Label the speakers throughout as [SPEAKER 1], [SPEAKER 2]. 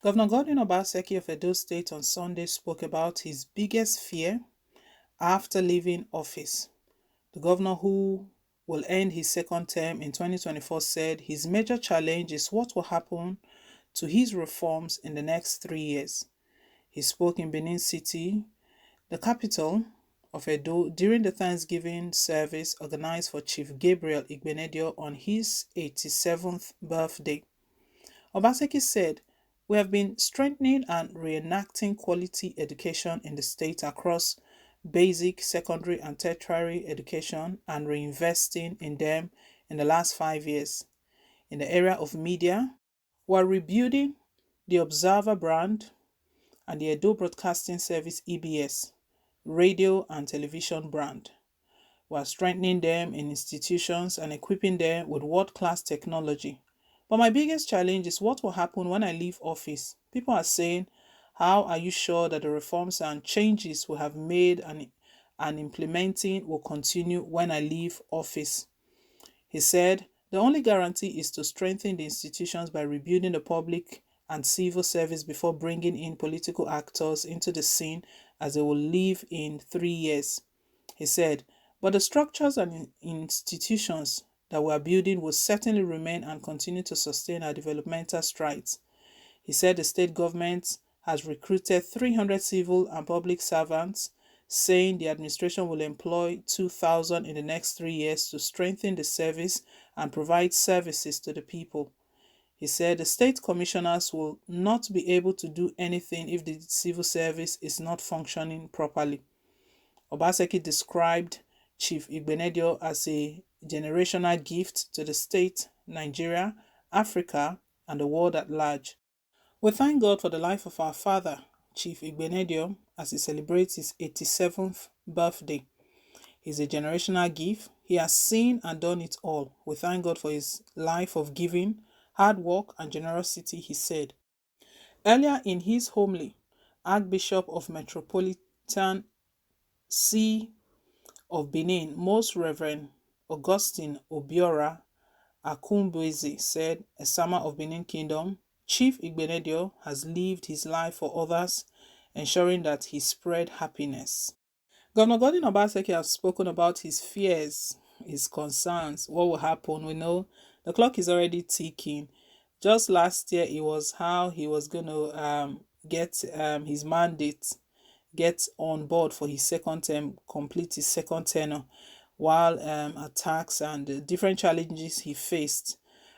[SPEAKER 1] Governor Godwin Obaseki of Edo State on Sunday spoke about his biggest fear after leaving office. The governor, who will end his second term in 2024, said his major challenge is what will happen to his reforms in the next 3 years. He spoke in Benin City, the capital of Edo, during the Thanksgiving service organized for Chief Gabriel Igbenedio on his 87th birthday. Obaseki said, "We have been strengthening and reenacting quality education in the state across basic, secondary, and tertiary education and reinvesting in them in the last 5 years. In the area of media, we're rebuilding the Observer brand and the Edo Broadcasting Service EBS, radio and television brand. We're strengthening them in institutions and equipping them with world-class technology. But my biggest challenge is what will happen when I leave office. People are saying, how are you sure that the reforms and changes we have made and implementing will continue when I leave office?" He said, "The only guarantee is to strengthen the institutions by rebuilding the public and civil service before bringing in political actors into the scene as they will leave in 3 years." He said, "But the structures and institutions that we are building will certainly remain and continue to sustain our developmental strides." He said the state government has recruited 300 civil and public servants, saying the administration will employ 2,000 in the next 3 years to strengthen the service and provide services to the people. He said the state commissioners will not be able to do anything if the civil service is not functioning properly. Obaseki described Chief Igbenedio as a generational gift to the state, Nigeria, Africa, and the world at large. We thank God for the life of our father, Chief Igbenedio, as he celebrates his 87th birthday. He's a generational gift. He has seen and done it all. We thank God for his life of giving, hard work, and generosity, he said. Earlier in his homily, Archbishop of Metropolitan See of Benin, Most Reverend Augustine Obiora Akumbueze said, "A Sama of Benin Kingdom, Chief Igbenedio has lived his life for others, ensuring that he spread happiness." Governor Godwin Obaseki has spoken about his fears, his concerns, what will happen. We know the clock is already ticking. Just last year, it was how he was going to get his mandate, get on board for his second term, complete his second tenure, while attacks and different challenges he faced,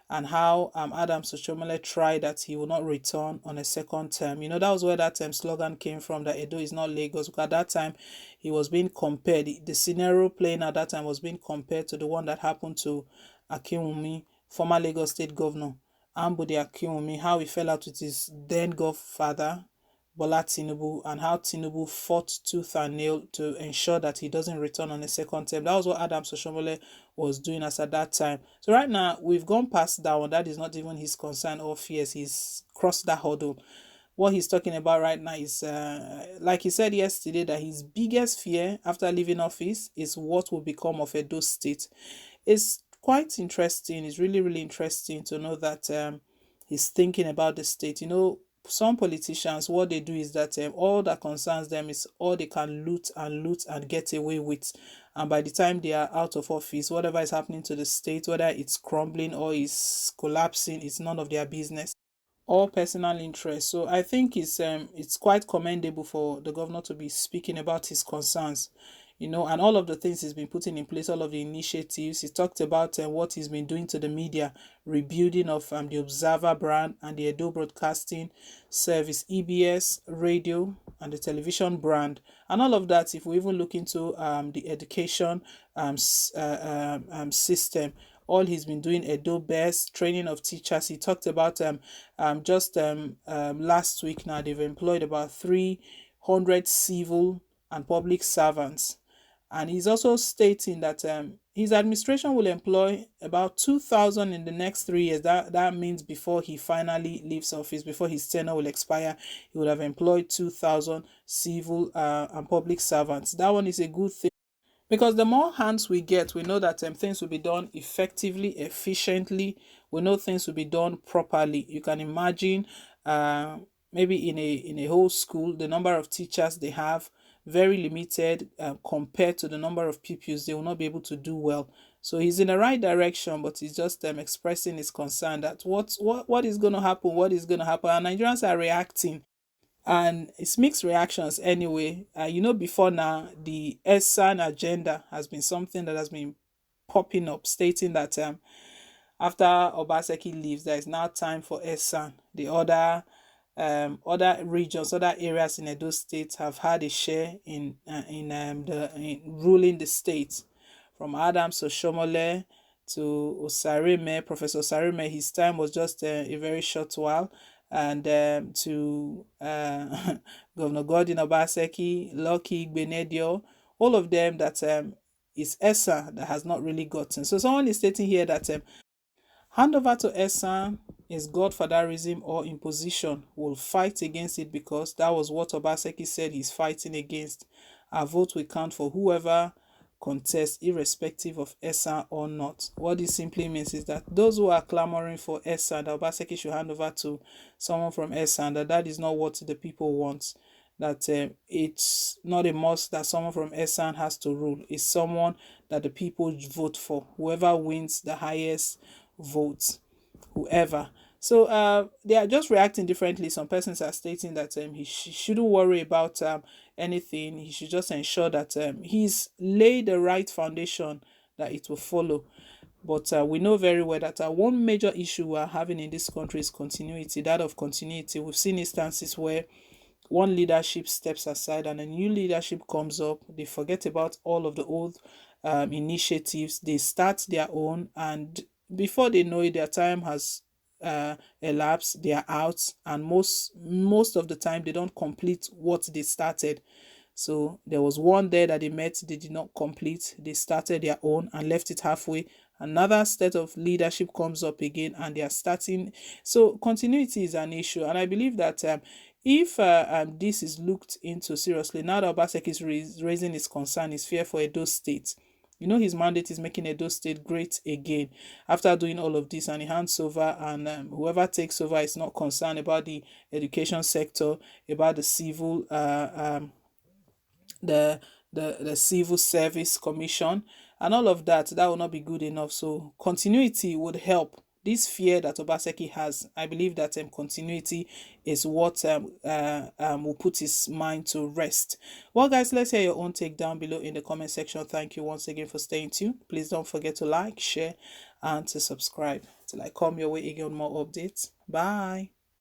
[SPEAKER 1] and how Adams Oshomole tried that he will not return on a second term. That was where that slogan came from, that Edo is not Lagos, because at that time he was being compared, the scenario playing at that time was being compared to the one that happened to Akinwumi, former Lagos State Governor, Ambode Akinwumi, how he fell out with his then godfather, Bola Tinubu, and how Tinubu fought tooth and nail to ensure that he doesn't return on a second term. That was what Adams Oshomole was doing as at that time. So right now, we've gone past that one. That is not even his concern or fears. He's crossed that hurdle. What he's talking about right now is, like he said yesterday, that his biggest fear after leaving office is what will become of Edo State. It's quite interesting. It's really, really interesting to know that he's thinking about the state. Some politicians, what they do is that all that concerns them is all they can loot and get away with. And by the time they are out of office, whatever is happening to the state, whether it's crumbling or it's collapsing, it's none of their business. All personal interest. So I think it's quite commendable for the governor to be speaking about his concerns, and all of the things he's been putting in place, all of the initiatives. He talked about what he's been doing to the media, rebuilding of the Observer brand and the Edo Broadcasting Service, EBS, radio, and the television brand. And all of that, if we even look into the education system, all he's been doing, Edo Best, training of teachers. He talked about just last week now, they've employed about 300 civil and public servants. And he's also stating that his administration will employ about 2,000 in the next 3 years. That means before he finally leaves office, before his tenure will expire, he will have employed 2,000 civil and public servants. That one is a good thing, because the more hands we get, we know that things will be done effectively, efficiently. We know things will be done properly. You can imagine maybe in a whole school, the number of teachers they have very limited, compared to the number of pupils, they will not be able to do well. So he's in the right direction, but he's just expressing his concern that what is going to happen, what is going to happen, and Nigerians are reacting, and it's mixed reactions anyway. Before now, the ESAN agenda has been something that has been popping up, stating that after Obaseki leaves, there is now time for ESAN. The other regions, other areas in Edo State have had a share in ruling the state, from Adams to Shomole to Osarime. Professor Osarime, his time was just a very short while, and to Governor Gordon Obaseki, Lucky Benedio, all of them that is ESA that has not really gotten. So someone is stating here that handover to ESA is godfatherism or imposition. Will fight against it because that was what Obaseki said he's fighting against. Our vote will count for whoever contests, irrespective of ESA or not. What this simply means is that those who are clamoring for ESA, that Obaseki should hand over to someone from ESA, and that is not what the people want. That it's not a must that someone from ESA has to rule. It's someone that the people vote for. Whoever wins the highest votes, whoever. So they are just reacting differently. Some persons are stating that he shouldn't worry about anything. He should just ensure that he's laid the right foundation that it will follow. But we know very well that one major issue we're having in this country is continuity, that of continuity. We've seen instances where one leadership steps aside and a new leadership comes up. They forget about all of the old initiatives. They start their own, and before they know it, their time has elapsed. They are out, and most of the time they don't complete what they started. So there was one there that they met, they did not complete. They started their own and left it halfway. Another set of leadership comes up again and they are starting. So continuity is an issue. And I believe that if this is looked into seriously, now that Obaseki is raising his concern, his fear for Edo State, his mandate is making Edo State great again after doing all of this, and he hands over, and whoever takes over is not concerned about the education sector, about the civil the civil service commission and all of that. That will not be good enough. So continuity would help. This fear that Obaseki has, I believe that continuity is what will put his mind to rest. Well, guys, let's hear your own take down below in the comment section. Thank you once again for staying tuned. Please don't forget to like, share, and to subscribe till I come your way again with more updates. Bye.